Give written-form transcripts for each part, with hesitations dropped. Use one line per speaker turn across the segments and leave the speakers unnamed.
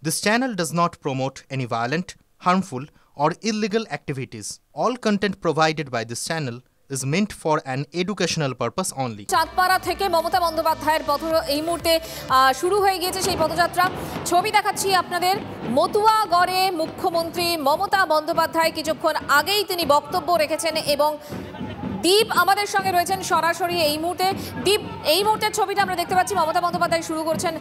This channel does not promote any violent, harmful, or illegal activities. All content provided by this channel is meant for an educational purpose only.
Chandpara থেকে মমতা বন্দ্যোপাধ্যায়ের পথ এই মুহূর্তে শুরু হয়ে গিয়েছে সেই পদযাত্রা। ছবি দেখাচ্ছি আপনাদের। মতুয়াগড়ে মুখ্যমন্ত্রী মমতা বন্দ্যোপাধ্যায় কিছুক্ষণ আগেই তিনি বক্তব্য রেখেছেন এবং দীপ আমাদের সঙ্গে রয়েছেন সরাসরি এই মুহূর্তে। দীপ, এই মুহূর্তের ছবিটা আমরা দেখতে পাচ্ছি, মমতা বন্দ্যোপাধ্যায় শুরু করছেন,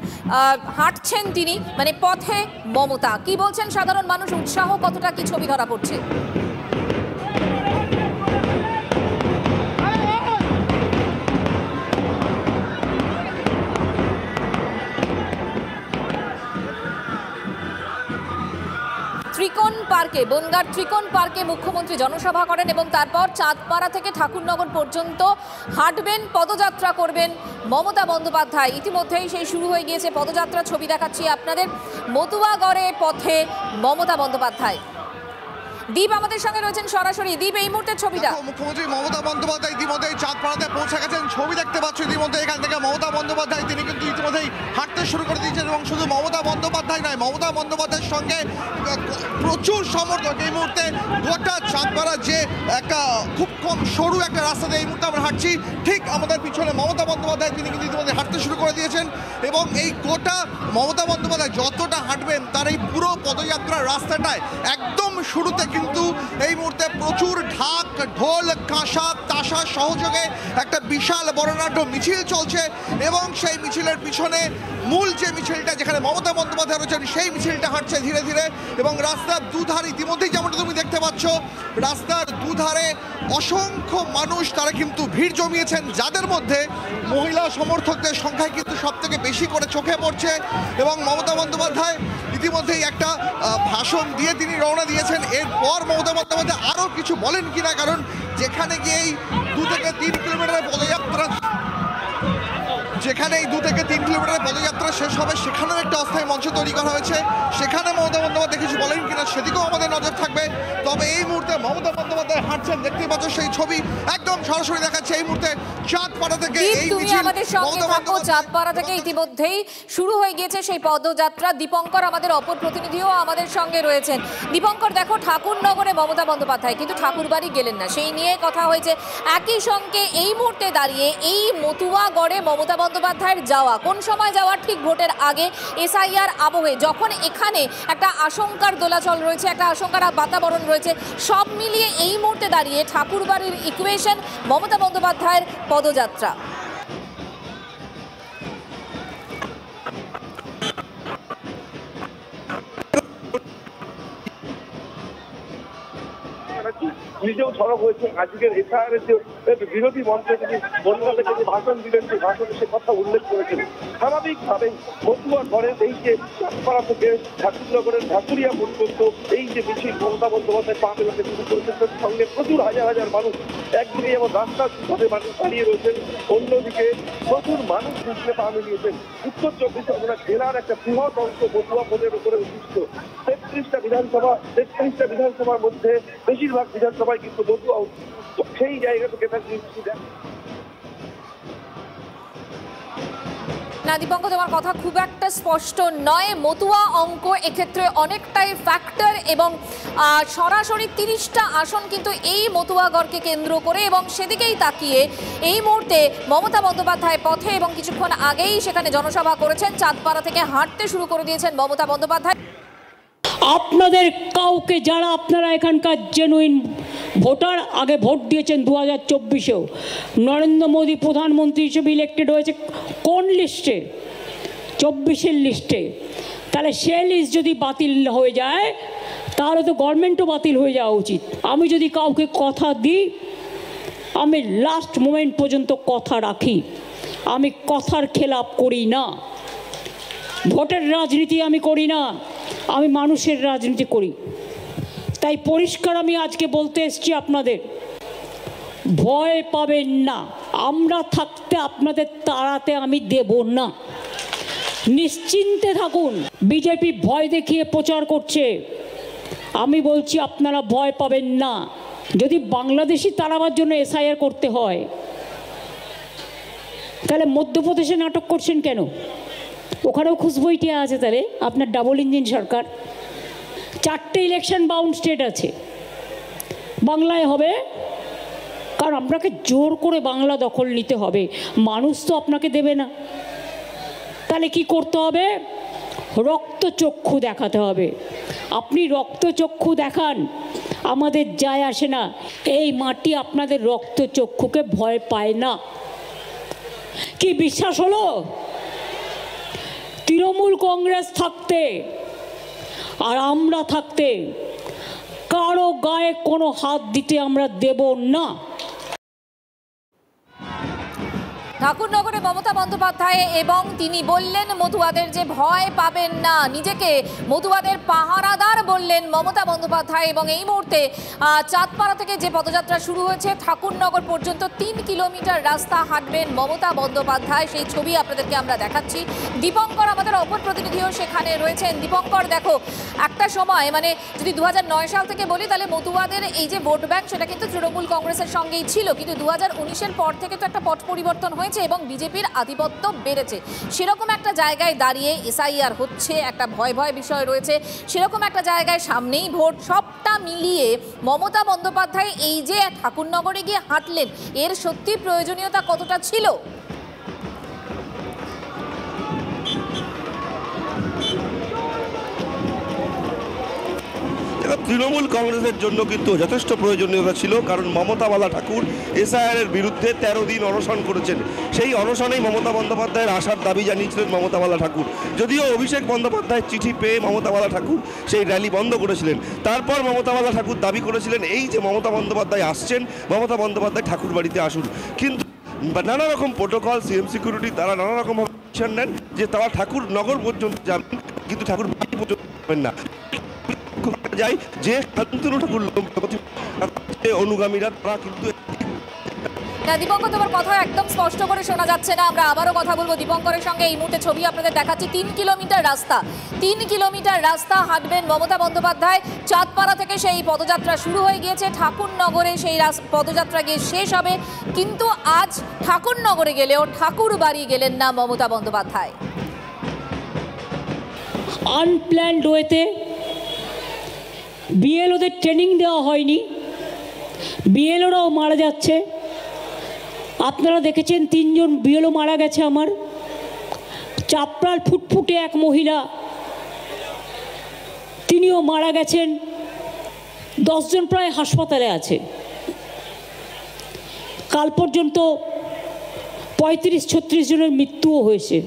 হাঁটছেন তিনি, মানে পথে মমতা। কি বলছেন সাধারণ মানুষ, উৎসাহ কতটা, কি ছবি ধরা পড়ছে? ত্রিকোণ পার্কে, বনগাঁর ত্রিকোণ পার্কে মুখ্যমন্ত্রী জনসভা করেন এবং তারপর চাঁদপাড়া থেকে ঠাকুরনগর পর্যন্ত হাঁটবেন, পদযাত্রা করবেন মমতা বন্দ্যোপাধ্যায়। ইতিমধ্যেই সেই শুরু হয়ে গিয়েছে পদযাত্রা। ছবি দেখাচ্ছি আপনাদের, মতুয়াগড়ে পথে মমতা বন্দ্যোপাধ্যায়। দীপ আমাদের সঙ্গে রয়েছেন সরাসরি। দীপ, এই মুহূর্তের ছবিটা।
মুখ্যমন্ত্রী মমতা বন্দ্যোপাধ্যায় ইতিমধ্যেই চাঁদপাড়াতে পৌঁছে গেছেন। ছবি দেখতে পাচ্ছ ইতিমধ্যে এখান থেকে মমতা বন্দ্যোপাধ্যায় তিনি কিন্তু ইতিমধ্যেই হাঁটতে শুরু করে দিয়েছেন এবং শুধু মমতা বন্দ্যোপাধ্যায় নয়, মমতা বন্দ্যোপাধ্যায়ের সঙ্গে প্রচুর সমর্থক এই মুহূর্তে গোটা চাঁদপাড়া যে একটা খুব কম সরু একটা রাস্তাতে এই মুহূর্তে আমরা হাঁটছি, ঠিক আমাদের পিছনে মমতা বন্দ্যোপাধ্যায় তিনি কিন্তু ইতিমধ্যে হাঁটতে শুরু করে দিয়েছেন এবং এই গোটা মমতা বন্দ্যোপাধ্যায় যতটা হাঁটবেন তার এই পুরো পদযাত্রার রাস্তাটায় একদম শুরুতে কিন্তু এই মুহূর্তে প্রচুর ঢাক, ঢোল, কাঁসা, তাসা সহযোগে একটা বিশাল বর্ণাঢ্য মিছিল চলছে এবং সেই মিছিলের পিছনে মূল যে মিছিলটা যেখানে মমতা বন্দ্যোপাধ্যায় রয়েছেন সেই মিছিলটা হাঁটছে ধীরে ধীরে এবং রাস্তার দুধারে ইতিমধ্যেই যেমনটা তুমি দেখতে পাচ্ছ, রাস্তার দুধারে অসংখ্য মানুষ তারা কিন্তু ভিড় জমিয়েছেন, যাদের মধ্যে মহিলা সমর্থকদের সংখ্যায় কিন্তু সব থেকে বেশি করে চোখে পড়ছে এবং মমতা বন্দ্যোপাধ্যায় ইতিমধ্যেই একটা ভাষণ দিয়ে তিনি রওনা দিয়েছেন। এরপর মমতা বন্দ্যোপাধ্যায় আরও কিছু বলেন কিনা, কারণ যেখানে গিয়েই 2 থেকে 3 কিলোমিটারের পদযাত্রা, যেখানে এই 2 থেকে 3 কিলোমিটারের পদযাত্রা শেষ হবে সেখানেও একটা অস্থায়ী মঞ্চ তৈরি করা হয়েছে, সেখানে মমতা বন্দ্যোপাধ্যায় কিছু বলেন কিনা সেদিকেও আমাদের নজর থাকবে। তবে এই মুহূর্তে মমতা বন্দ্যোপাধ্যায় হাঁটছেন, দেখতে পাচ্ছ সেই ছবি একদম সরাসরি দেখাচ্ছে এই মুহূর্তে চাঁদপাড়া থেকে।
তুমি আমাদের সঙ্গে থাকো। চাঁদপাড়া থেকে ইতিমধ্যেই শুরু হয়ে গিয়েছে সেই পদযাত্রা। দীপঙ্কর আমাদের অপর প্রতিনিধিও আমাদের সঙ্গে রয়েছেন। দীপঙ্কর, দেখো ঠাকুরনগরে মমতা বন্দ্যোপাধ্যায় কিন্তু ঠাকুরবাড়ি গেলেন না, সেই নিয়ে কথা হয়েছে। একই সঙ্গে এই মুহূর্তে দাঁড়িয়ে এই মতুয়াগড়ে মমতা বন্দ্যোপাধ্যায়ের যাওয়া, কোন সময় যাওয়া? ঠিক ভোটের আগে, এসআইআর আবহে, যখন এখানে একটা আশঙ্কার দোলাচল রয়েছে, একটা আশঙ্কার বাতাবরণ রয়েছে, সব মিলিয়ে এই মুহূর্তে দাঁড়িয়ে ঠাকুরবাড়ির ইকুয়েশন, মমতা বন্দ্যোপাধ্যায়ের পদযাত্রা।
নিজেও সরব হয়েছে আজকের এসআইআরের যে বিরোধী মঞ্চে তিনি বনগাঁ থেকে যে ভাষণ দিলেন, সেই ভাষণে সে কথা উল্লেখ করেছেন। স্বাভাবিকভাবেই মতুয়াগড়ের এই যে চাঁদপাড়া থেকে ঠাকুরনগরের ঢাকুরিয়া পর্যন্ত এই যে মিছিল মমতা বন্দ্যোপাধ্যায় পা মেলাতে শুরু করেছেন, তার সঙ্গে প্রচুর হাজার হাজার মানুষ একদিকে যেমন রাস্তার দুধারে মানুষ দাঁড়িয়ে রয়েছেন, অন্যদিকে প্রচুর মানুষ মিছিলে পা মিলিয়েছেন। উত্তর 24 পরগনা জেলার একটা বৃহৎ অংশ মতুয়া পদের উপরে অধিষ্ঠিত। 33টা বিধানসভার মধ্যে বেশিরভাগ বিধানসভায় কিন্তু মতুয়া, সেই জায়গা থেকে
না দীপঙ্ক, তোমার কথা খুব একটা স্পষ্ট নয়। মতুয়া অঙ্ক এক্ষেত্রে অনেকটাই ফ্যাক্টর এবং সরাসরি 30টা আসন কিন্তু এই মতুয়াগড়কে কেন্দ্র করে এবং সেদিকেই তাকিয়ে এই মুহূর্তে মমতা বন্দ্যোপাধ্যায় পথে এবং কিছুক্ষণ আগেই সেখানে জনসভা করেছেন। চাঁদপাড়া থেকে হাঁটতে শুরু করে দিয়েছেন মমতা বন্দ্যোপাধ্যায়।
আপনাদের কাউকে, যারা আপনারা এখানকার জেনুইন ভোটার, আগে ভোট দিয়েছেন 2024-এও, নরেন্দ্র মোদী প্রধানমন্ত্রী হিসেবে ইলেক্টেড হয়েছে কোন লিস্টে? 24-এর লিস্টে। তাহলে সে লিস্ট যদি বাতিল হয়ে যায় তাহলে তো গভর্নমেন্টও বাতিল হয়ে যাওয়া উচিত। আমি যদি কাউকে কথা দিই, আমি লাস্ট মোমেন্ট পর্যন্ত কথা রাখি, আমি কথার খেলাপ করি না। ভোটের রাজনীতি আমি করি না, আমি মানুষের রাজনীতি করি। তাই পরিষ্কার আমি আজকে বলতে এসেছি আপনাদের, ভয় পাবেন না। আমরা থাকতে আপনাদের তাড়াতে আমি দেব না, নিশ্চিন্তে থাকুন। বিজেপি ভয় দেখিয়ে প্রচার করছে, আমি বলছি আপনারা ভয় পাবেন না। যদি বাংলাদেশি তাড়াবার জন্য এসআইআর করতে হয় তাহলে মধ্যপ্রদেশে নাটক করছেন কেন? ওখানেও খুশবইটিয়া আছে, তাহলে আপনার ডাবল ইঞ্জিন সরকার। 4টে ইলেকশন বাউন্ড স্টেট আছে, বাংলায় হবে, কারণ আপনাকে জোর করে বাংলা দখল নিতে হবে, মানুষ তো আপনাকে দেবে না। তাহলে কি করতে হবে? রক্তচক্ষু দেখাতে হবে। আপনি রক্তচক্ষু দেখান, আমাদের যায় আসে না। এই মাটি আপনাদের রক্তচক্ষুকে ভয় পায় না। কি বিশ্বাস হলো? তৃণমূল কংগ্রেস থাকতে আর আমরা থাকতে কারো গায়ে কোনো হাত দিতে আমরা দেব না।
ঠাকুরনগরে মমতা বন্দ্যোপাধ্যায় এবং তিনি বললেন মতুয়াদের যে ভয় পাবেন না, নিজেকে মতুয়াদের পাহারাদার বললেন মমতা বন্দ্যোপাধ্যায়। এবং এই মুহূর্তে চাঁদপাড়া থেকে যে পদযাত্রা শুরু হয়েছে ঠাকুরনগর পর্যন্ত 3 কিলোমিটার রাস্তা হাঁটবেন মমতা বন্দ্যোপাধ্যায়, সেই ছবি আপনাদেরকে আমরা দেখাচ্ছি। দীপঙ্কর আমাদের অপর প্রতিনিধিও সেখানে রয়েছেন। দীপঙ্কর, দেখো একটা সময় মানে যদি 2009 সাল থেকে বলি তাহলে মতুয়াদের এই যে ভোট ব্যাংক সেটা কিন্তু তৃণমূল কংগ্রেসের সঙ্গেই ছিল, কিন্তু 2019-এর পর থেকে তো একটা পট পরিবর্তন হয়েছে এবং বিজেপির আধিপত্য বেড়েছে। সেরকম একটা জায়গায় দাঁড়িয়ে এসআইআর হচ্ছে, একটা ভয় ভয় বিষয় রয়েছে, সেরকম একটা জায়গায় সামনেই ভোট, সবটা মিলিয়ে মমতা বন্দ্যোপাধ্যায় এই যে ঠাকুরনগরে গিয়ে হাঁটলেন, এর সত্যি প্রয়োজনীয়তা কতটা ছিল?
তৃণমূল কংগ্রেসের জন্য কিন্তু যথেষ্ট প্রয়োজনীয়তা ছিল, কারণ মমতা বালা ঠাকুর এসআইআরের বিরুদ্ধে 13 দিন অনশন করেছেন। সেই অনশনেই মমতা বন্দ্যোপাধ্যায়ের আসার দাবি জানিয়েছিলেন মমতা বালা ঠাকুর। যদিও অভিষেক বন্দ্যোপাধ্যায়ের চিঠি পেয়ে মমতা বালা ঠাকুর সেই র্যালি বন্ধ করেছিলেন। তারপর মমতা বালা ঠাকুর দাবি করেছিলেন এই যে মমতা বন্দ্যোপাধ্যায় আসছেন, মমতা বন্দ্যোপাধ্যায় ঠাকুর বাড়িতে আসুন। কিন্তু নানা রকম প্রোটোকল, সিএম সিকিউরিটি, তারা নানা রকমভাবে ডিসিশন নেন যে তারা ঠাকুরনগর পর্যন্ত যাবেন, কিন্তু ঠাকুর বাড়ি পর্যন্ত যাবেন না। যায় যে শান্তনু ঠাকুর অনুগামীরা তারা কিন্তু
দীপঙ্কর, তোমার কথা একদম স্পষ্ট করে শোনা যাচ্ছে না, আমরা আবারও কথা বলবো দীপঙ্করের সঙ্গে। এই মুহূর্তে ছবি আপনাদের দেখাচ্ছি, 3 কিলোমিটার রাস্তা, 3 কিলোমিটার রাস্তা হাঁটবেন মমতা বন্দ্যোপাধ্যায়। চাঁদপাড়া থেকে সেই পদযাত্রা শুরু হয়ে গিয়েছে, ঠাকুরনগরে সেই পদযাত্রা গিয়ে শেষ হবে। কিন্তু আজ ঠাকুরনগরে গেলেও ঠাকুর বাড়ি গেলেন না মমতা বন্দ্যোপাধ্যায়।
আনপ্ল্যান্ড ওয়েতে বিএলওদের ট্রেনিং দেওয়া হয়নি, বিএলওরাও মারা যাচ্ছে। আপনারা দেখেছেন 3 জন বিএলও মারা গেছে। আমার চাপড়ার ফুটফুটে এক মহিলা, তিনিও মারা গেছেন। 10 জন প্রায় হাসপাতালে আছে। কাল পর্যন্ত 35-36 জনের মৃত্যুও হয়েছে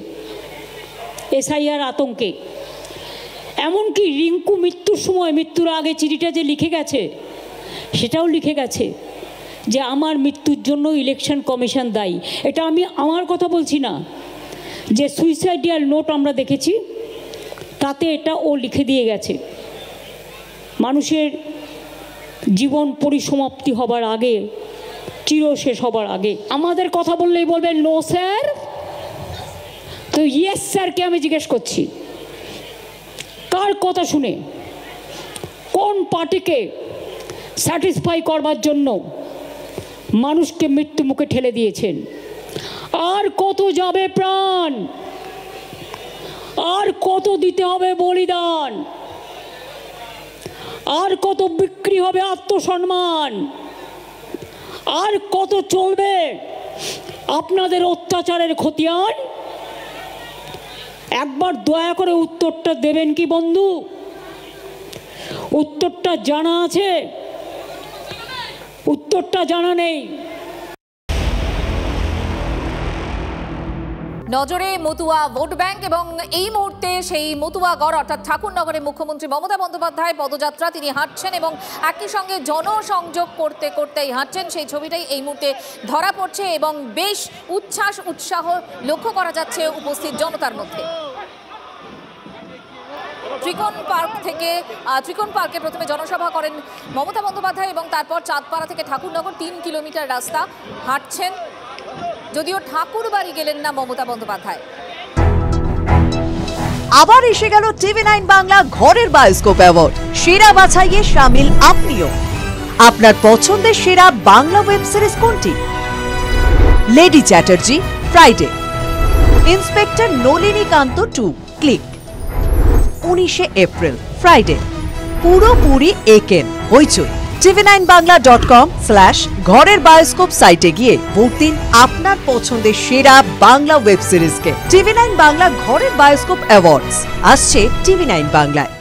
এসআইআর আতঙ্কে। এমনকি রিঙ্কু মৃত্যুর সময়, মৃত্যুর আগে চিঠিটা যে লিখে গেছে, সেটাও লিখে গেছে যে আমার মৃত্যুর জন্য ইলেকশন কমিশন দায়ী। এটা আমি আমার কথা বলছি না, যে সুইসাইডিয়াল নোট আমরা দেখেছি তাতে এটা ও লিখে দিয়ে গেছে। মানুষের জীবন পরিসমাপ্তি হবার আগে, চিরশেষ হবার আগে আমাদের কথা বললেই বলবেন নো স্যার। তো ইয়েস স্যারকে আমি জিজ্ঞেস করছি, কার কথা শুনে, কোন পার্টিকে স্যাটিসফাই করবার জন্য মানুষকে মৃত্যু মুখে ঠেলে দিয়েছেন? আর কত যাবে প্রাণ, আর কত দিতে হবে বলিদান, আর কত বিক্রি হবে আত্মসম্মান, আর কত চলবে আপনাদের অত্যাচারের খতিয়ান? একবার দয়া করে উত্তরটা দেবেন কি বন্ধু? উত্তরটা জানা আছে? উত্তরটা জানা নেই।
নজরে মতুয়া ভোট ব্যাংক এবং এই মুহূর্তে সেই মতুয়াগড় অর্থাৎ ঠাকুরনগরে মুখ্যমন্ত্রী মমতা বন্দ্যোপাধ্যায় পদযাত্রা তিনি হাঁটছেন এবং একই সঙ্গে জনসংযোগ করতে করতেই হাঁটছেন, সেই ছবিটাই এই মুহূর্তে ধরা পড়ছে এবং বেশ উচ্ছ্বাস উৎসাহ লক্ষ্য করা যাচ্ছে উপস্থিত জনতার মধ্যে। ত্রিকোণ পার্কে প্রথমে জনসভা করেন মমতা বন্দ্যোপাধ্যায় এবং তারপর চাঁদপাড়া থেকে ঠাকুরনগর 3 কিলোমিটার রাস্তা হাঁটছেন, যদিও ঠাকুর বাড়ি গেলেন না মমতা বন্দ্যোপাধ্যায়।
আবার এসে গেল টিভি9 বাংলা ঘরের বায়োস্কোপ অ্যাওয়ার্ড। সেরা বাছাইয়ে শামিল আপনিও। আপনার পছন্দের সেরা বাংলা ওয়েব সিরিজ কোনটি? Lady Chatterjee, Friday. Inspector Nalinikanta 2 click. 19 April Friday পুরোপুরি একেন হইচই। tv9bangla.com/ঘরের বায়োস্কোপ সাইটে গিয়ে ভোট দিন আপনার পছন্দের সেরা বাংলা ওয়েব সিরিজকে। TV9 বাংলা ঘরের বায়োস্কোপ অ্যাওয়ার্ডস আসছে TV9 বাংলায়।